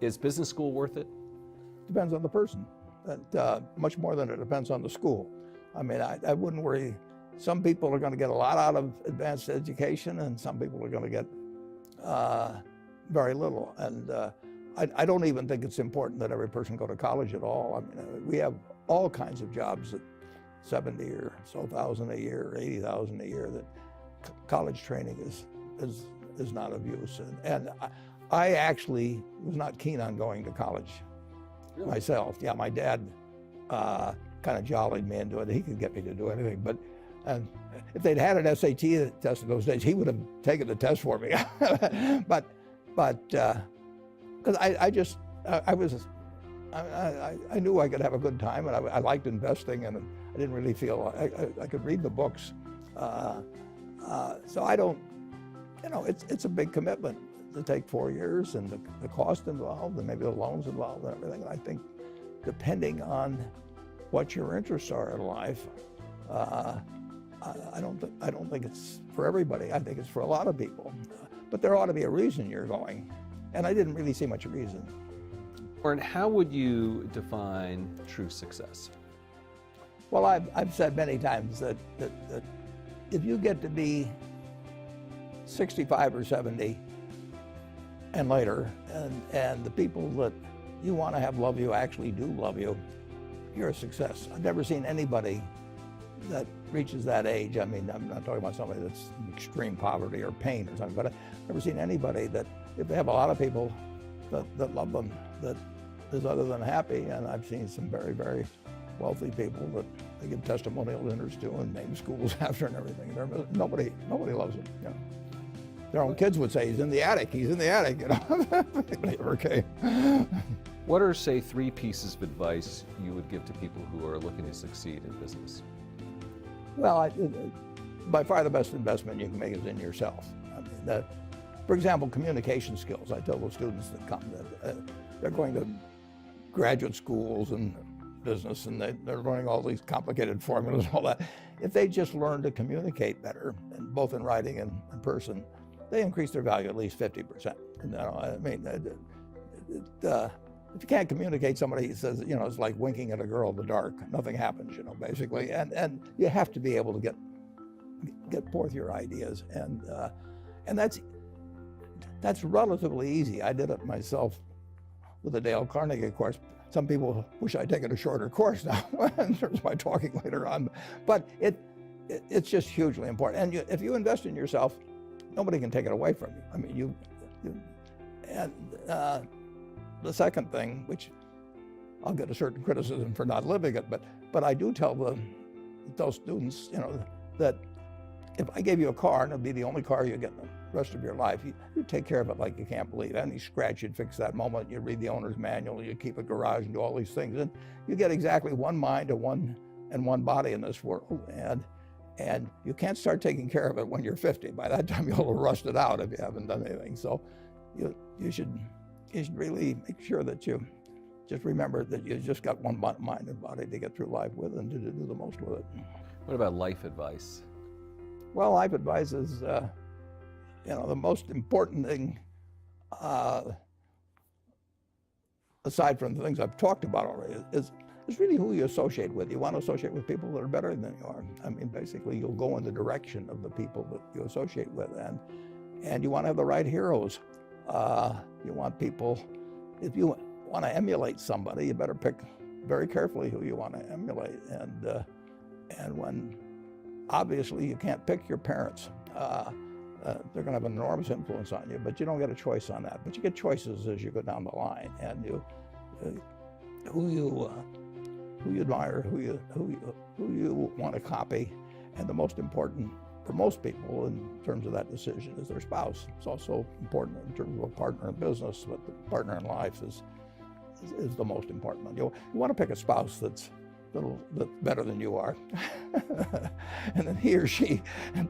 Is business school worth it? Depends on the person, much more than it depends on the school. I mean, I wouldn't worry. Some people are going to get a lot out of advanced education, and some people are going to get very little. And I don't even think it's important that every person go to college at all. I mean, we have all kinds of jobs at 70 or so thousand a year, 80,000 a year, that college training is not of use. And I actually was not keen on going to college myself. Yeah, my dad kind of jollied me into it. He could get me to do anything, but if they'd had an SAT test in those days, he would have taken the test for me. but because I knew I could have a good time, and I liked investing, and I didn't really feel I could read the books. So I don't, it's a big commitment to take 4 years, and the cost involved, and maybe the loans involved, and everything. I think depending on what your interests are in life, I don't think it's for everybody. I think it's for a lot of people, but there ought to be a reason you're going, and I didn't really see much reason. Warren, how would you define true success? Well, I've said many times that if you get to be 65 or 70 and later, and the people that you want to have love you actually do love you, you're a success. I've never seen anybody that reaches that age. I mean, I'm not talking about somebody that's in extreme poverty or pain or something, but I've never seen anybody that, if they have a lot of people that love them, that is other than happy. And I've seen some very, very wealthy people that they give testimonial dinners to and name schools after and everything. Nobody loves them. You know. Their own kids would say, he's in the attic, you know. Okay. What are, say, 3 pieces of advice you would give to people who are looking to succeed in business? Well, by far the best investment you can make is in yourself. I mean, for example, communication skills. I tell the students that come that they're going to graduate schools and business, and they're learning all these complicated formulas and all that. If they just learn to communicate better, and both in writing and in person, they increase their value at least 50%. And, I mean, if you can't communicate, somebody says, it's like winking at a girl in the dark. Nothing happens, basically. And you have to be able to get forth your ideas, and that's relatively easy. I did it myself with the Dale Carnegie course. Some people wish I'd taken a shorter course now in terms of my talking later on, but it's just hugely important. And if you invest in yourself, nobody can take it away from you. I mean, and the second thing, which I'll get a certain criticism for not living it, but I do tell those students, that if I gave you a car and it'd be the only car you get in the rest of your life, you take care of it like you can't believe. Any scratch, you'd fix that moment. You read the owner's manual. You keep a garage and do all these things, and you get exactly one mind and one body in this world. And you can't start taking care of it when you're 50. By that time, you'll have rusted out if you haven't done anything. So you should really make sure that you just remember that you just got one mind and body to get through life with and to do the most with it. What about life advice? Well, life advice is, the most important thing, aside from the things I've talked about already, is really who you associate with. You want to associate with people that are better than you are. I mean, basically, you'll go in the direction of the people that you associate with, and you want to have the right heroes. You want people, if you want to emulate somebody, you better pick very carefully who you want to emulate. And when, obviously, you can't pick your parents. They're going to have an enormous influence on you, but you don't get a choice on that. But you get choices as you go down the line, and who you admire, who you want to copy, and the most important for most people in terms of that decision is their spouse. It's also important in terms of a partner in business, but the partner in life is the most important one. You want to pick a spouse that's better than you are, and then he or she, and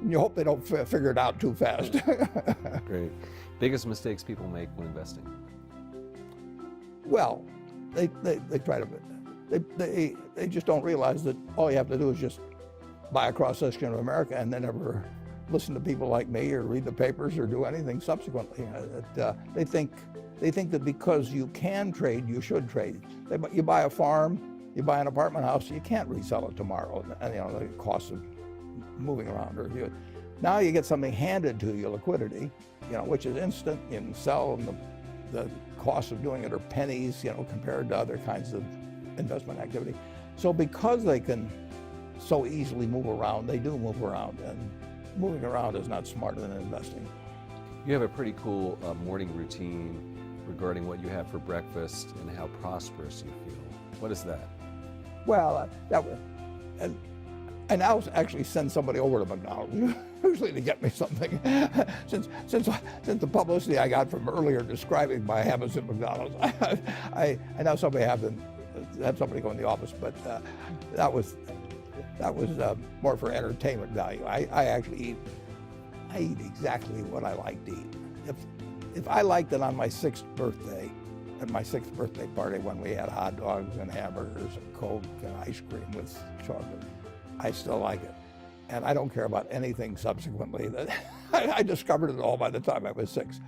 you hope they don't figure it out too fast. Great. Biggest mistakes people make when investing? Well, they try to, they just don't realize that all you have to do is just buy a cross-section of America, and they never listen to people like me or read the papers or do anything subsequently. They think that because you can trade, you should trade. You buy a farm, you buy an apartment house, you can't resell it tomorrow, and the cost of moving around. Now you get something handed to you, liquidity, which is instant. You can sell, and the cost of doing it are pennies, compared to other kinds of investment activity. So because they can so easily move around, they do move around, and moving around is not smarter than investing. You have a pretty cool morning routine regarding what you have for breakfast and how prosperous you feel. What is that? Well, I now actually send somebody over to McDonald's, usually to get me something. Since the publicity I got from earlier describing my habits at McDonald's, I now somebody have somebody go in the office, but that was more for entertainment value. I eat exactly what I like to eat. If I liked it on my 6th birthday, at my 6th birthday party when we had hot dogs and hamburgers and Coke and ice cream with chocolate, I still like it. And I don't care about anything subsequently. I discovered it all by the time I was 6.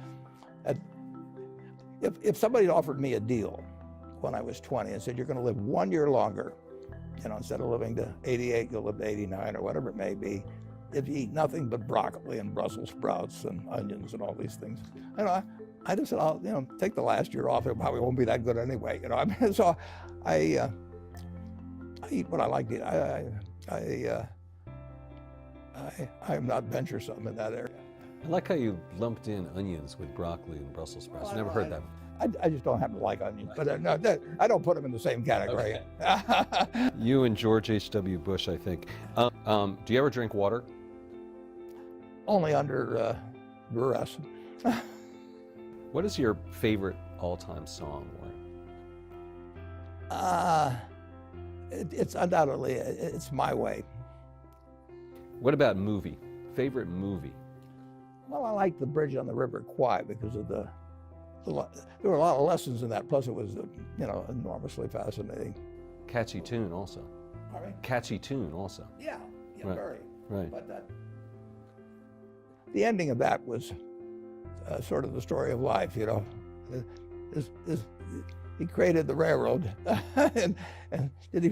If somebody had offered me a deal when I was 20 and said, you're going to live 1 year longer, instead of living to 88, you'll live to 89 or whatever it may be, if you eat nothing but broccoli and Brussels sprouts and onions and all these things, I just said, I'll take the last year off. It probably won't be that good anyway. So I eat what I like to eat. I'm not venturesome in that area. I like how you lumped in onions with broccoli and Brussels sprouts. Never heard that. I just don't happen to like onions, but no, I don't put them in the same category. Okay. You and George H.W. Bush, I think. Do you ever drink water? Only under duress. What is your favorite all-time song, Warren? It's undoubtedly, it's My Way. What about movie? Favorite movie? Well, I like The Bridge on the River Kwai because of there were a lot of lessons in that. Plus, it was enormously fascinating. Catchy tune, also. Pardon me? Catchy tune, also. Yeah, Right. Very. Right. But the ending of that was sort of the story of life. He created the railroad, and did he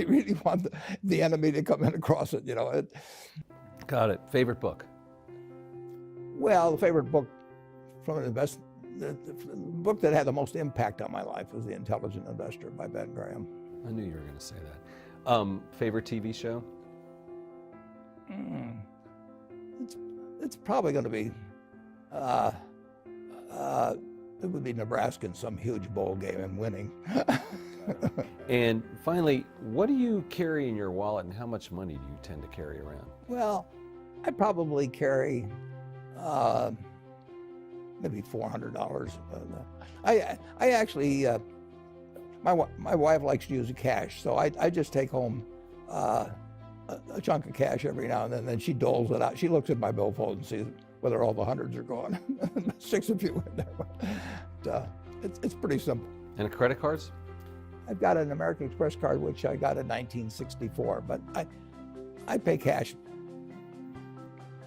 really want the enemy to come in across it? Got it. Favorite book? Well, the favorite book from the book that had the most impact on my life was The Intelligent Investor by Ben Graham. I knew you were going to say that. Favorite TV show? It's probably going to be it would be Nebraska in some huge bowl game and winning. And finally, what do you carry in your wallet, and how much money do you tend to carry around? Well, I probably carry maybe $400. I actually, my wife likes to use the cash, so I just take home a chunk of cash every now and then she doles it out. She looks at my billfold and sees whether all the hundreds are gone. Sticks a few in there. It's pretty simple. And credit cards? I've got an American Express card, which I got in 1964, but I pay cash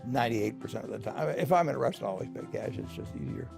98% of the time. If I'm in a restaurant, I always pay cash. It's just easier.